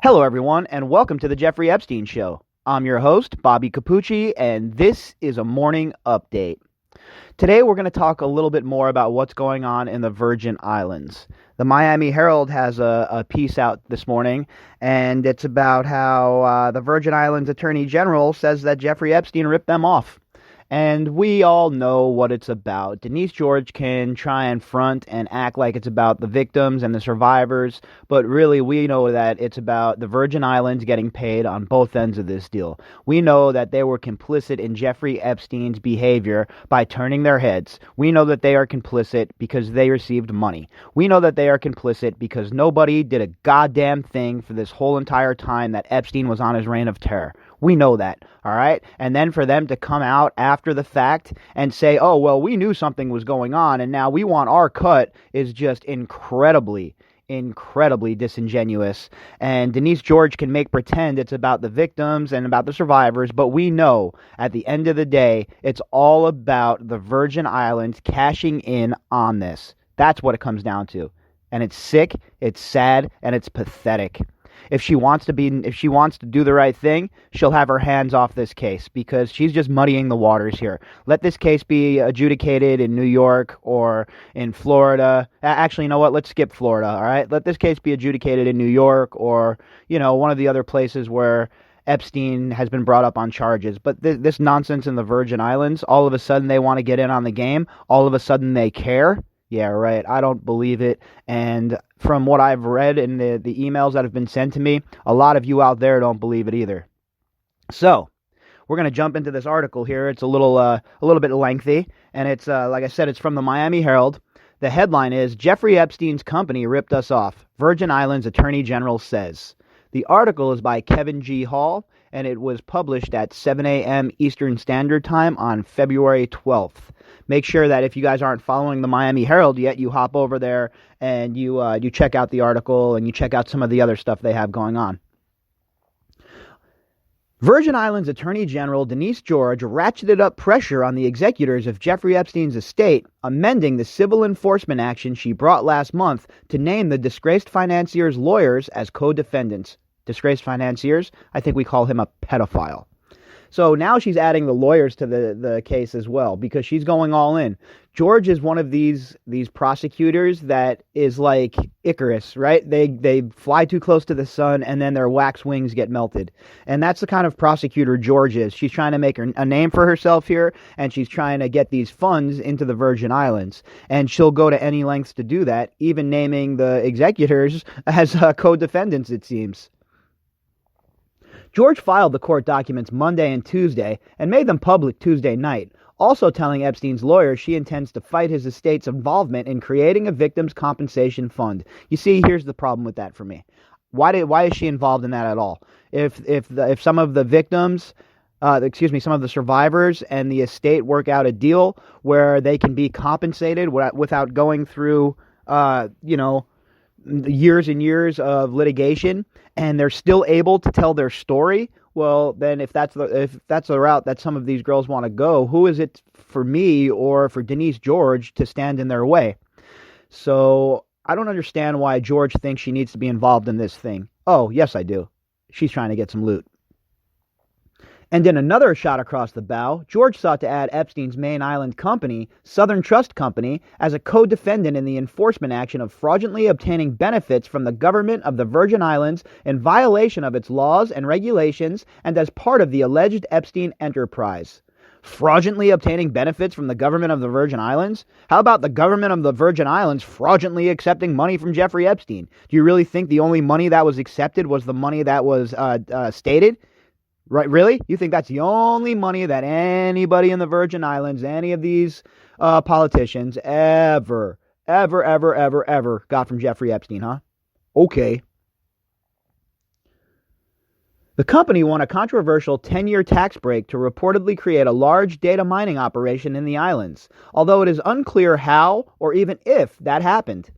Hello, everyone, and welcome to the Jeffrey Epstein Show. I'm your host, Bobbycapucci, and this is a morning update. Today, we're going to talk a little bit more about what's going on in the Virgin Islands. The Miami Herald has a piece out this morning, and it's about how the Virgin Islands Attorney General says that Jeffrey Epstein ripped them off. And we all know what it's about. Denise George can try and front and act like it's about the victims and the survivors, but really we know that it's about the Virgin Islands getting paid on both ends of this deal. We know that they were complicit in Jeffrey Epstein's behavior by turning their heads. We know that they are complicit because they received money. We know that they are complicit because nobody did a goddamn thing for this whole entire time that Epstein was on his reign of terror. We know that, all right? And then for them to come out after the fact and say, oh, well, we knew something was going on and now we want our cut is just incredibly disingenuous. And Denise George can make pretend it's about the victims and about the survivors, but we know at the end of the day, it's all about the Virgin Islands cashing in on this. That's what it comes down to. And it's sick, it's sad, and it's pathetic. If she wants to do the right thing, she'll have her hands off this case because she's just muddying the waters here. Let this case be adjudicated in New York or in Florida. Actually, you know what? Let's skip Florida, all right? Let this case be adjudicated in New York or, one of the other places where Epstein has been brought up on charges. But this nonsense in the Virgin Islands, all of a sudden they want to get in on the game. All of a sudden they care. Yeah, right. I don't believe it. And from what I've read in the emails that have been sent to me, a lot of you out there don't believe it either. So we're going to jump into this article here. It's a little bit lengthy, and it's like I said, it's from the Miami Herald. The headline is Jeffrey Epstein's company ripped us off. Virgin Islands Attorney General says. The article is by Kevin G. Hall, and it was published at 7 a.m. Eastern Standard Time on February 12th. Make sure that if you guys aren't following the Miami Herald yet, you hop over there and you check out the article and you check out some of the other stuff they have going on. Virgin Islands Attorney General Denise George ratcheted up pressure on the executors of Jeffrey Epstein's estate, amending the civil enforcement action she brought last month to name the disgraced financier's lawyers as co-defendants. Disgraced financiers? I think we call him a pedophile. So now she's adding the lawyers to the case as well because she's going all in. George is one of these prosecutors that is like Icarus, right? They fly too close to the sun and then their wax wings get melted. And that's the kind of prosecutor George is. She's trying to make a name for herself here, and she's trying to get these funds into the Virgin Islands. And she'll go to any lengths to do that, even naming the executors as co-defendants, it seems. George filed the court documents Monday and Tuesday and made them public Tuesday night, also telling Epstein's lawyers she intends to fight his estate's involvement in creating a victims' compensation fund. You see, here's the problem with that for me. Why is she involved in that at all? If some of the victims, some of the survivors and the estate work out a deal where they can be compensated without going through, years and years of litigation, and they're still able to tell their story, well, then if that's the route that some of these girls want to go, who is it for me or for Denise George to stand in their way? So I don't understand why George thinks she needs to be involved in this thing. Oh, yes, I do. She's trying to get some loot. And in another shot across the bow, George sought to add Epstein's main island company, Southern Trust Company, as a co-defendant in the enforcement action of fraudulently obtaining benefits from the government of the Virgin Islands in violation of its laws and regulations and as part of the alleged Epstein enterprise. Fraudulently obtaining benefits from the government of the Virgin Islands? How about the government of the Virgin Islands fraudulently accepting money from Jeffrey Epstein? Do you really think the only money that was accepted was the money that was stated? Right, really? You think that's the only money that anybody in the Virgin Islands, any of these politicians ever got from Jeffrey Epstein, huh? Okay. The company won a controversial 10-year tax break to reportedly create a large data mining operation in the islands, although it is unclear how or even if that happened.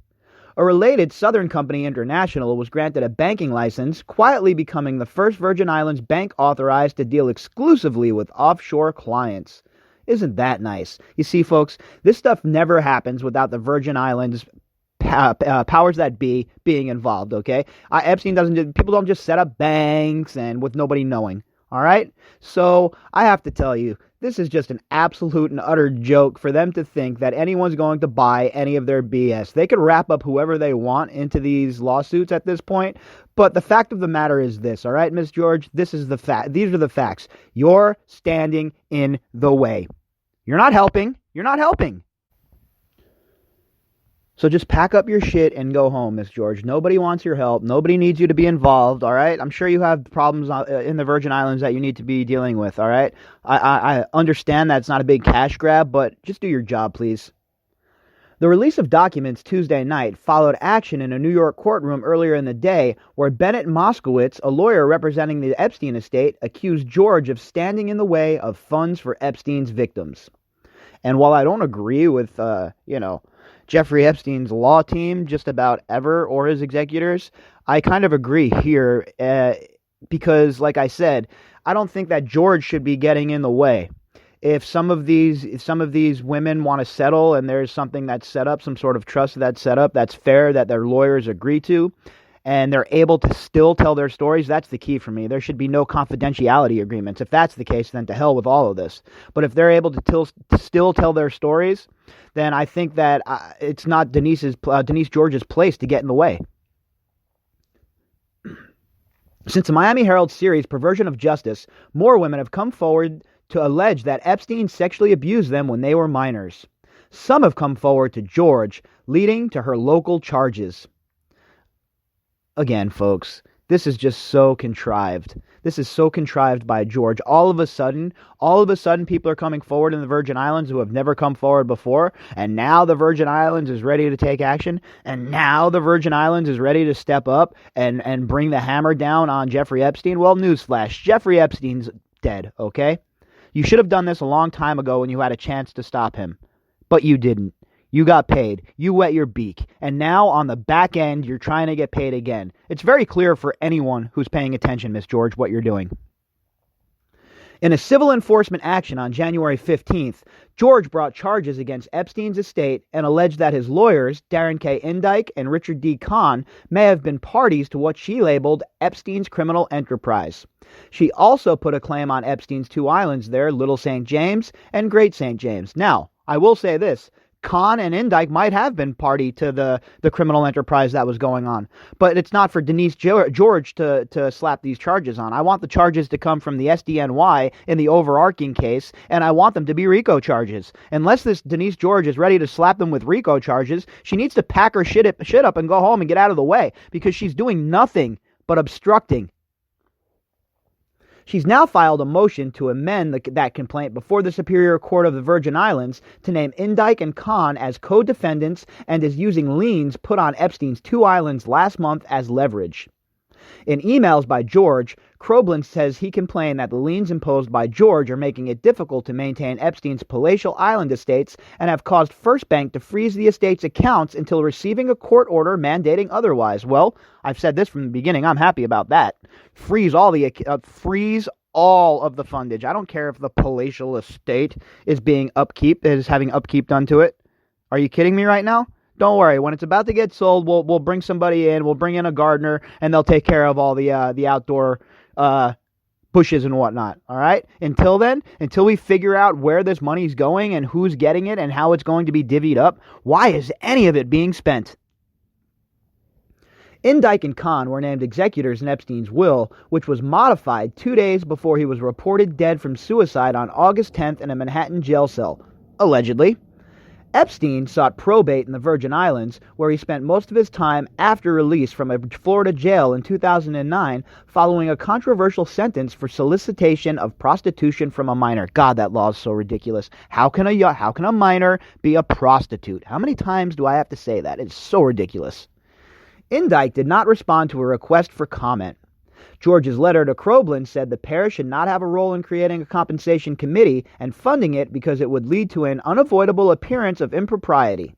A related Southern Company International was granted a banking license, quietly becoming the first Virgin Islands bank authorized to deal exclusively with offshore clients. Isn't that nice? You see, folks, this stuff never happens without the Virgin Islands powers that be being involved, okay? People don't just set up banks and with nobody knowing, all right? So I have to tell you, this is just an absolute and utter joke for them to think that anyone's going to buy any of their BS. They could wrap up whoever they want into these lawsuits at this point, but the fact of the matter is this, all right, Miss George? This is the fact. These are the facts. You're standing in the way. You're not helping. You're not helping. So just pack up your shit and go home, Miss George. Nobody wants your help. Nobody needs you to be involved, all right? I'm sure you have problems in the Virgin Islands that you need to be dealing with, all right? I understand that's not a big cash grab, but just do your job, please. The release of documents Tuesday night followed action in a New York courtroom earlier in the day where Bennett Moskowitz, a lawyer representing the Epstein estate, accused George of standing in the way of funds for Epstein's victims. And while I don't agree with, Jeffrey Epstein's law team just about ever or his executors, I kind of agree here because, like I said, I don't think that George should be getting in the way. If some of these women want to settle and there's something that's set up, some sort of trust that's set up, that's fair, that their lawyers agree to, and they're able to still tell their stories, that's the key for me. There should be no confidentiality agreements. If that's the case, then to hell with all of this. But if they're able to still tell their stories, then I think that it's not Denise George's place to get in the way. Since the Miami Herald series Perversion of Justice, more women have come forward to allege that Epstein sexually abused them when they were minors. Some have come forward to George, leading to her local charges. Again, folks, this is just so contrived. This is so contrived by George. All of a sudden, people are coming forward in the Virgin Islands who have never come forward before, and now the Virgin Islands is ready to take action, and now the Virgin Islands is ready to step up and bring the hammer down on Jeffrey Epstein. Well, newsflash, Jeffrey Epstein's dead, okay? You should have done this a long time ago when you had a chance to stop him, but you didn't. You got paid. You wet your beak. And now on the back end, you're trying to get paid again. It's very clear for anyone who's paying attention, Miss George, what you're doing. In a civil enforcement action on January 15th, George brought charges against Epstein's estate and alleged that his lawyers, Darren K. Indyke and Richard D. Kahn, may have been parties to what she labeled Epstein's criminal enterprise. She also put a claim on Epstein's two islands there, Little St. James and Great St. James. Now, I will say this. Kahn and Indyke might have been party to the criminal enterprise that was going on. But it's not for Denise George to slap these charges on. I want the charges to come from the SDNY in the overarching case, and I want them to be RICO charges. Unless this Denise George is ready to slap them with RICO charges, she needs to pack her shit up and go home and get out of the way, because she's doing nothing but obstructing. She's now filed a motion to amend that complaint before the Superior Court of the Virgin Islands to name Indyke and Kahn as co-defendants and is using liens put on Epstein's two islands last month as leverage. In emails by George, Croblin says he complained that the liens imposed by George are making it difficult to maintain Epstein's palatial island estates and have caused First Bank to freeze the estate's accounts until receiving a court order mandating otherwise. Well, I've said this from the beginning. I'm happy about that. Freeze all of the fundage. I don't care if the palatial estate is having upkeep done to it. Are you kidding me right now? Don't worry. When it's about to get sold, we'll bring somebody in. We'll bring in a gardener, and they'll take care of all the outdoor bushes and whatnot. All right. Until then, until we figure out where this money's going and who's getting it and how it's going to be divvied up, why is any of it being spent? Indyke and Kahn were named executors in Epstein's will, which was modified 2 days before he was reported dead from suicide on August 10th in a Manhattan jail cell, allegedly. Epstein sought probate in the Virgin Islands, where he spent most of his time after release from a Florida jail in 2009 following a controversial sentence for solicitation of prostitution from a minor. God, that law is so ridiculous. How can a minor be a prostitute? How many times do I have to say that? It's so ridiculous. Indyke did not respond to a request for comment. George's letter to Croblin said the pair should not have a role in creating a compensation committee and funding it because it would lead to an unavoidable appearance of impropriety.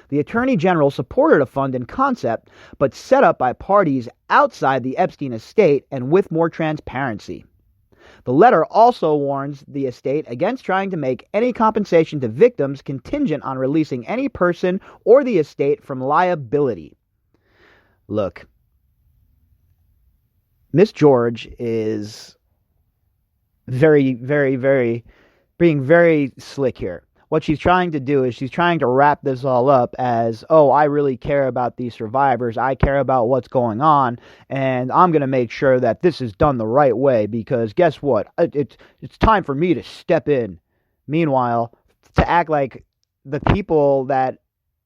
The Attorney General supported a fund in concept, but set up by parties outside the Epstein estate and with more transparency. The letter also warns the estate against trying to make any compensation to victims contingent on releasing any person or the estate from liability. Look, Miss George is very, very, very being very slick here. What she's trying to do is she's trying to wrap this all up as, oh, I really care about these survivors. I care about what's going on, and I'm going to make sure that this is done the right way because guess what? It's time for me to step in. Meanwhile, to act like the people that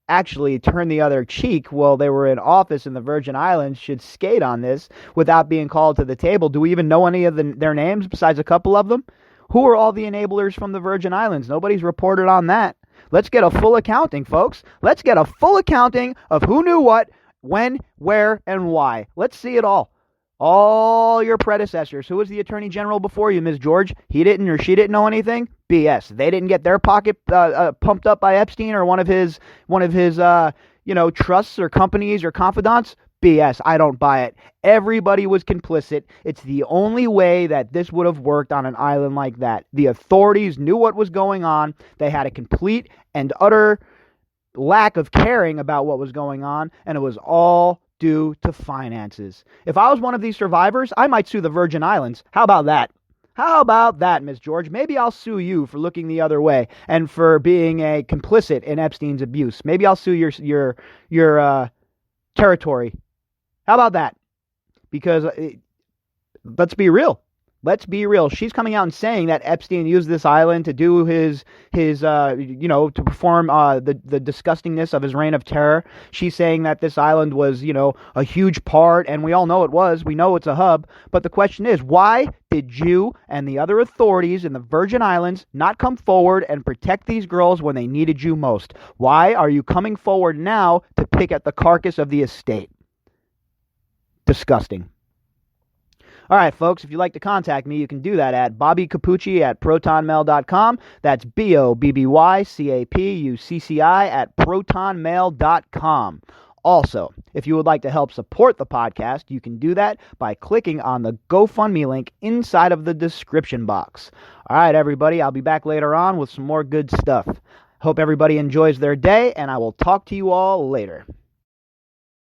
actually turned the other cheek while they were in office in the Virgin Islands should skate on this without being called to the table. Do we even know any of their names besides a couple of them? Who are all the enablers from the Virgin Islands? Nobody's reported on that. Let's get a full accounting, folks. Let's get a full accounting of who knew what, when, where, and why. Let's see it all. All your predecessors. Who was the Attorney General before you, Ms. George? He didn't or she didn't know anything? BS. They didn't get their pocket pumped up by Epstein or one of his trusts or companies or confidants? BS. I don't buy it. Everybody was complicit. It's the only way that this would have worked on an island like that. The authorities knew what was going on. They had a complete and utter lack of caring about what was going on, and it was all due to finances. If I was one of these survivors, I might sue the Virgin Islands. How about that? How about that, Ms. George? Maybe I'll sue you for looking the other way and for being a complicit in Epstein's abuse. Maybe I'll sue your territory. How about that? Because let's be real. Let's be real. She's coming out and saying that Epstein used this island to do his to perform the disgustingness of his reign of terror. She's saying that this island was, a huge part, and we all know it was. We know it's a hub. But the question is, why did you and the other authorities in the Virgin Islands not come forward and protect these girls when they needed you most? Why are you coming forward now to pick at the carcass of the estate? Disgusting. All right, folks, if you'd like to contact me, you can do that at bobbycapucci@protonmail.com. That's BOBBYCAPUCCI@protonmail.com. Also, if you would like to help support the podcast, you can do that by clicking on the GoFundMe link inside of the description box. All right, everybody, I'll be back later on with some more good stuff. Hope everybody enjoys their day, and I will talk to you all later.